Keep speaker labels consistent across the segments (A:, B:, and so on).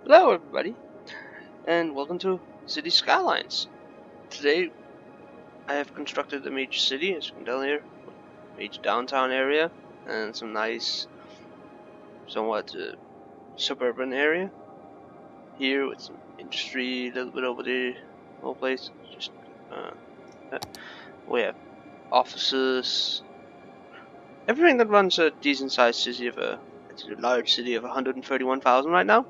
A: Hello everybody, and welcome to City Skylines. Today I have constructed a major city, as you can tell here, major downtown area, and some nice, somewhat suburban area. Here with some industry, a little bit over the whole place. Just we have offices, everything that runs a decent sized city of a large city of 131,000 right now,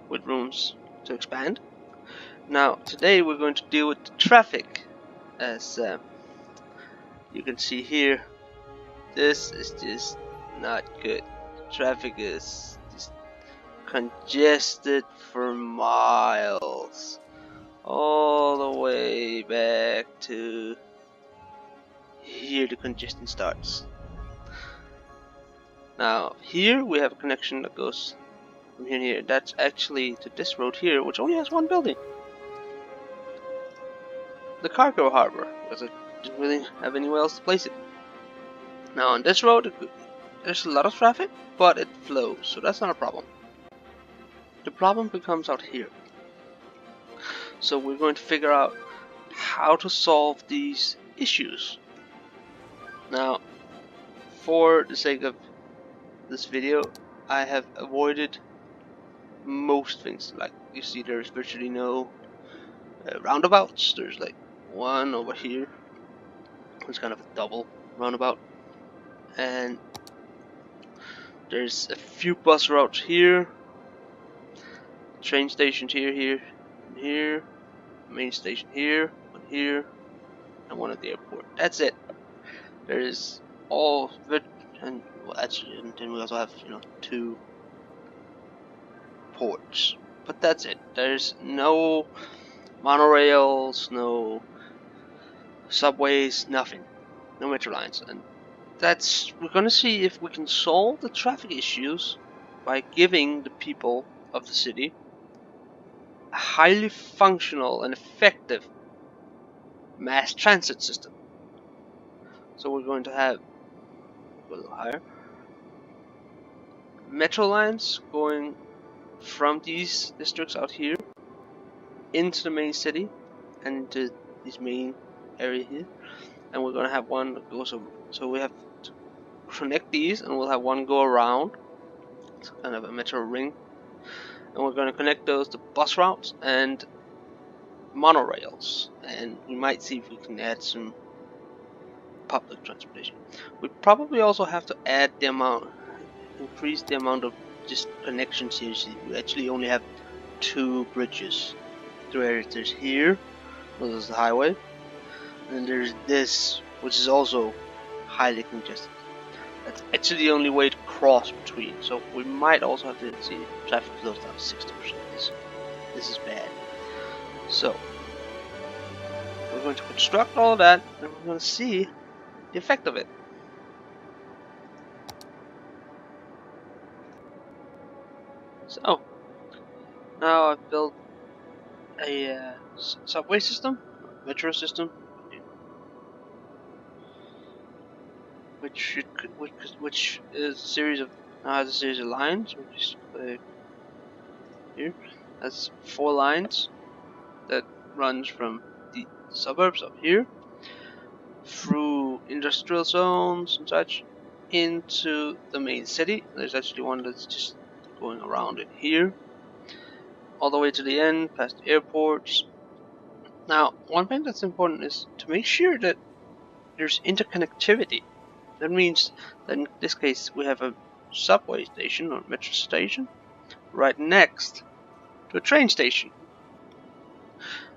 A: with rooms to expand. Now, today we're going to deal with the traffic. As you can see here, this is just not good. Traffic is just congested for miles, all the way back to here. The congestion starts. Now, here we have a connection that goes from here to here. That's actually to this road here, which only has one building. The cargo harbor, because I didn't really have anywhere else to place it. Now on this road, there's a lot of traffic, but it flows, so that's not a problem. The problem becomes out here. So we're going to figure out how to solve these issues. Now, for the sake of this video, I have avoided most things. Like you see, there's virtually no roundabouts. There's like one over here. It's kind of a double roundabout. And there's a few bus routes here, train stations here, and here, main station here, and one at the airport. That's it. There is all and well, actually, and then we also have two ports. But that's it. There's no monorails, no subways, nothing, no metro lines, and we're gonna see if we can solve the traffic issues by giving the people of the city a highly functional and effective mass transit system. So we're going to have a little higher metro lines going from these districts out here into the main city and into this main area here, and we're going to have one that goes over. So we have to connect these, and we'll have one go around. It's kind of a metro ring, and we're going to connect those to bus routes and monorails, and we might see if we can add some public transportation. We probably also have to add the amount, increase the amount of just connections here. See, we actually only have two bridges. There's here, this is the highway, and then there's this, which is also highly congested. That's actually the only way to cross between. So we might also have to see traffic flows down 60%. This is bad. So we're going to construct all of that, and we're going to see the effect of it. So now I've built a subway system, metro system, which is a series of has a series of lines. Which is here has 4 lines that runs from the suburbs up here through industrial zones and such into the main city. There's actually one that's just going around it here, all the way to the end, past the airports. Now, one thing that's important is to make sure that there's interconnectivity. That means that in this case we have a subway station or metro station right next to a train station.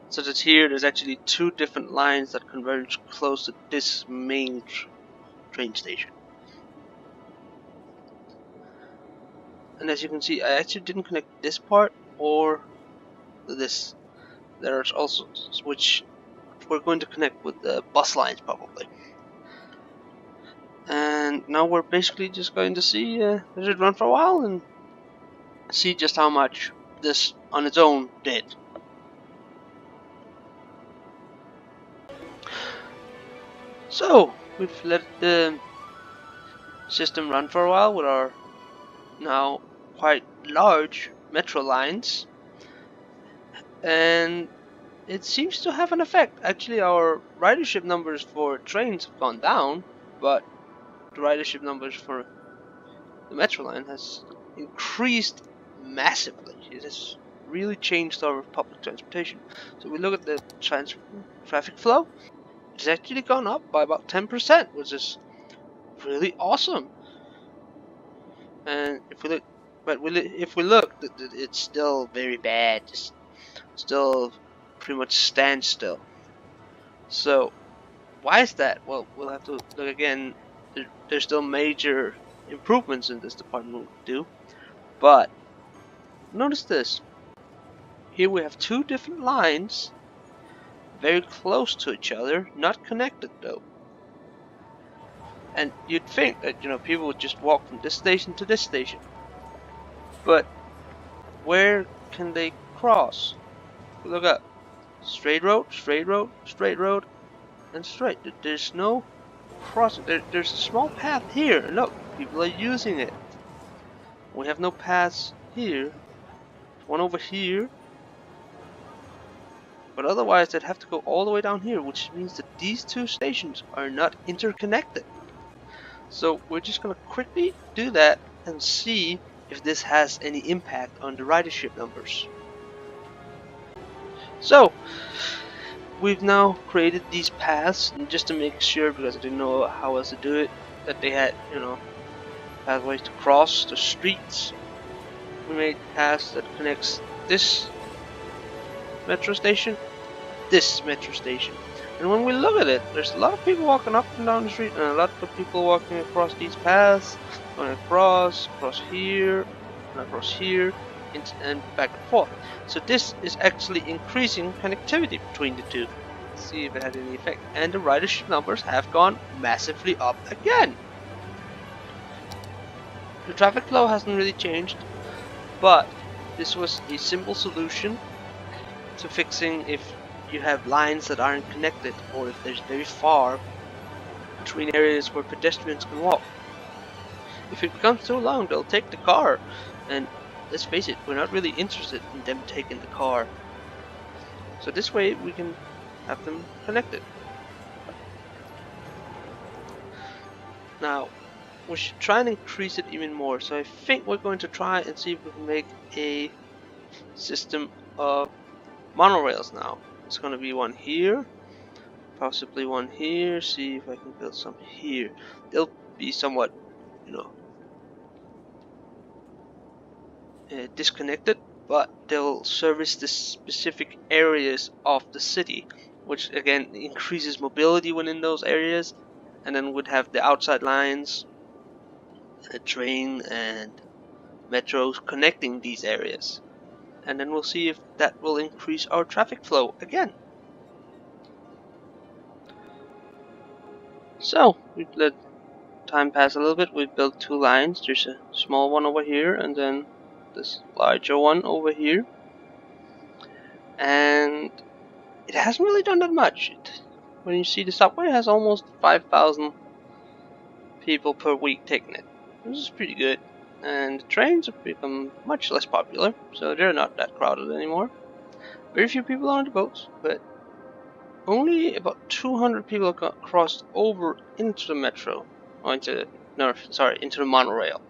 A: So that here there's actually 2 different lines that converge close to this main train station. And as you can see, I actually didn't connect this part or this. There's also which we're going to connect with the bus lines probably. And now we're basically just going to see let it run for a while and see just how much this on its own did. So we've let the system run for a while with our now quite large metro lines, and it seems to have an effect. Actually, our ridership numbers for trains have gone down, but the ridership numbers for the metro line has increased massively. It has really changed our public transportation. So we look at the traffic flow. It's actually gone up by about 10%, which is really awesome. And if we look, it's still very bad. It's still pretty much standstill. So why is that? Well, we'll have to look again. There's still major improvements in this department we do, but notice this. Here we have two different lines, very close to each other, not connected though. And you'd think that people would just walk from this station to this station, but where can they cross? Look up. Straight road, straight road, straight road, and straight. There's no crossing. There's a small path here. Look, people are using it. We have no paths here. One over here. But otherwise, they'd have to go all the way down here, which means that these two stations are not interconnected. So we're just going to quickly do that and see if this has any impact on the ridership numbers. So we've now created these paths, and just to make sure, because I didn't know how else to do it, that they had pathways to cross the streets. We made paths that connects this metro station, this metro station. And when we look at it, there's a lot of people walking up and down the street, and a lot of people walking across these paths, going across here, and across here, and back and forth. So this is actually increasing connectivity between the two. Let's see if it had any effect. And the ridership numbers have gone massively up again. The traffic flow hasn't really changed, but this was a simple solution to fixing if you have lines that aren't connected, or if there's very far between areas where pedestrians can walk. If it becomes too long, they'll take the car, and let's face it, we're not really interested in them taking the car. So this way we can have them connected. Now we should try and increase it even more, so I think we're going to try and see if we can make a system of monorails now. It's going to be one here, possibly one here. See if I can build some here. They'll be somewhat, disconnected, but they'll service the specific areas of the city, which again increases mobility within those areas. And then we'd have the outside lines, a train and metros connecting these areas. And then we'll see if that will increase our traffic flow again. So we've let time pass a little bit. We've built two lines. There's a small one over here, and then this larger one over here. And it hasn't really done that much. When you see the subway has almost 5,000 people per week taking it. This is pretty good. And the trains have become much less popular, so they're not that crowded anymore. Very few people on the boats, but only about 200 people got crossed over into the metro, or into the monorail.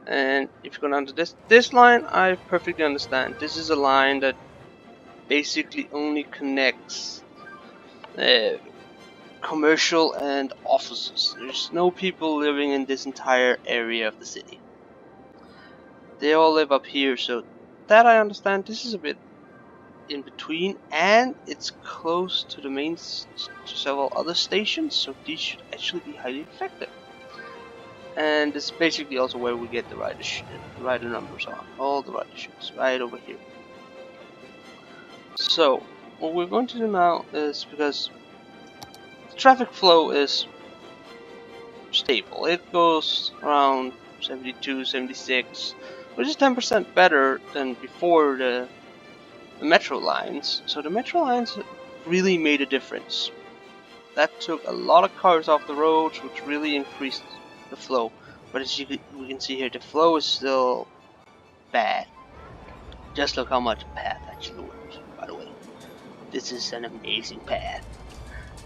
A: And if you go down to this line, I perfectly understand. This is a line that basically only connects commercial and offices. There's no people living in this entire area of the city. They all live up here, so that I understand. This is a bit in between, and it's close to the main to several other stations, so these should actually be highly effective. And this is basically also where we get the rider numbers on. All the riderships right over here. So what we're going to do now is, because the traffic flow is stable, it goes around 72, 76, which is 10% better than before the metro lines. So the metro lines really made a difference. That took a lot of cars off the roads, which really increased the flow. But as we can see here, the flow is still bad. Just look how much a path actually works, by the way. This is an amazing path.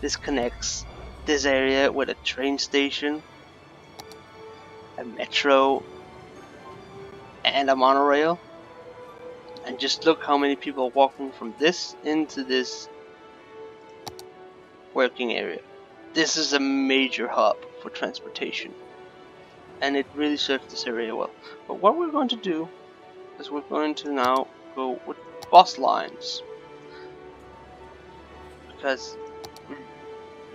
A: This connects this area with a train station, a metro, and a monorail. And just look how many people are walking from this into this working area. This is a major hub for transportation, and it really serves this area well. But what we're going to do is we're going to now go with bus lines, because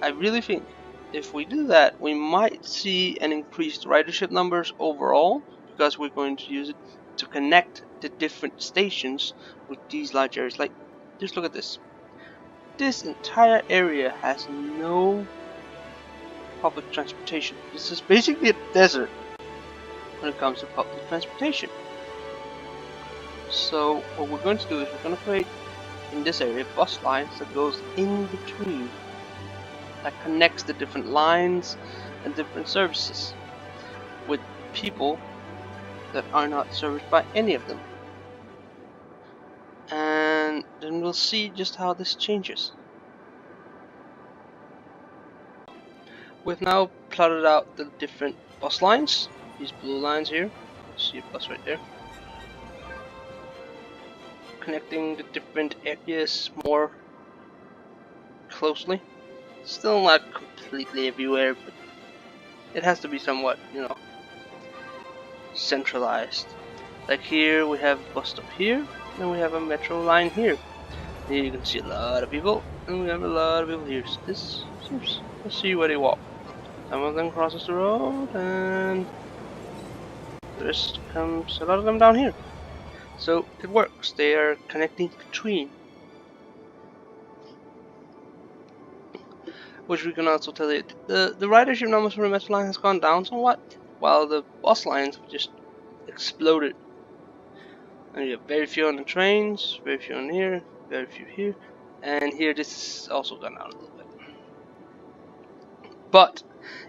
A: I really think if we do that, we might see an increased ridership numbers overall, because we're going to use it to connect the different stations with these large areas. Like, just look at this. This entire area has no public transportation. This is basically a desert when it comes to public transportation. So what we're going to do is we're going to create in this area bus lines that goes in between, that connects the different lines and different services with people that are not serviced by any of them. And then we'll see just how this changes. We've now plotted out the different bus lines, these blue lines here. See a bus right there. Connecting the different areas more closely. Still not completely everywhere, but it has to be somewhat, centralized. Like here we have a bus stop here, and we have a metro line here. Here you can see a lot of people, and we have a lot of people here. So this seems, let's see where they walk. Some of them crosses the road, and the rest comes, a lot of them down here. So it works, they are connecting between. Which we can also tell you, the ridership numbers for the metro line has gone down somewhat, while the bus lines have just exploded. And you have very few on the trains, very few on here, very few here, and here this has also gone down a little bit. But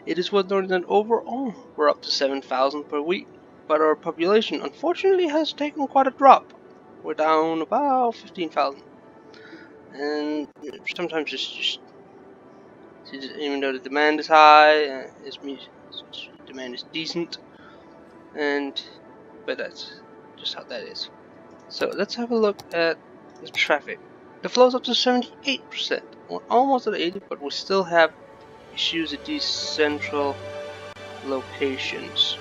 A: it is worth noting that overall we're up to 7,000 per week, but our population unfortunately has taken quite a drop. We're down about 15,000, and sometimes it's just, even though the demand is high, demand is decent, but that's just how that is. So let's have a look at the traffic. The flow is up to 78%. We're almost at 80, but we still have issues at these central locations.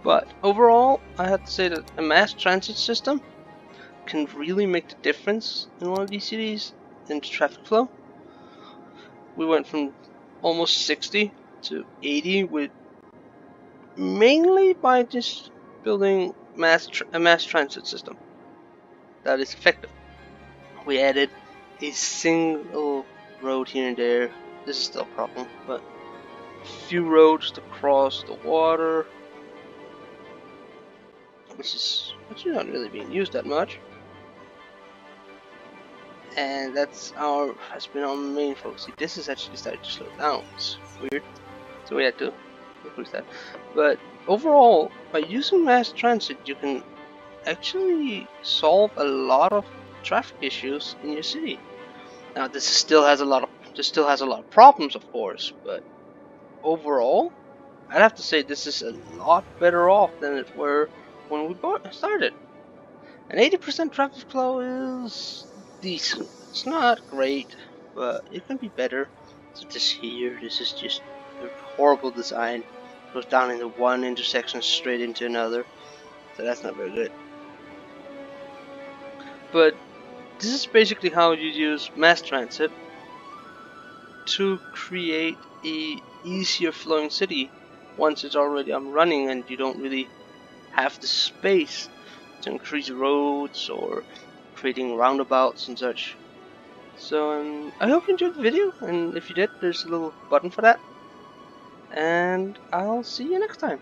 A: But overall, I have to say that a mass transit system can really make the difference in one of these cities in the traffic flow. We went from almost 60 to 80 with mainly by just building a mass transit system that is effective. We added a single road here and there. This is still a problem, but a few roads to cross the water, which is actually not really being used that much. And has been our main focus. See, this is actually starting to slow down. It's weird, so we had to increase that. But overall, by using mass transit, you can actually solve a lot of traffic issues in your city. Now, this still has a lot of problems, of course, but overall, I'd have to say this is a lot better off than it were when we started. An 80% traffic flow is decent. It's not great, but it can be better. So this here, this is just a horrible design. It goes down into one intersection straight into another, so that's not very good. But this is basically how you use mass transit to create a easier flowing city once it's already up and running and you don't really have the space to increase roads or creating roundabouts and such. So I hope you enjoyed the video, and if you did, there's a little button for that, and I'll see you next time.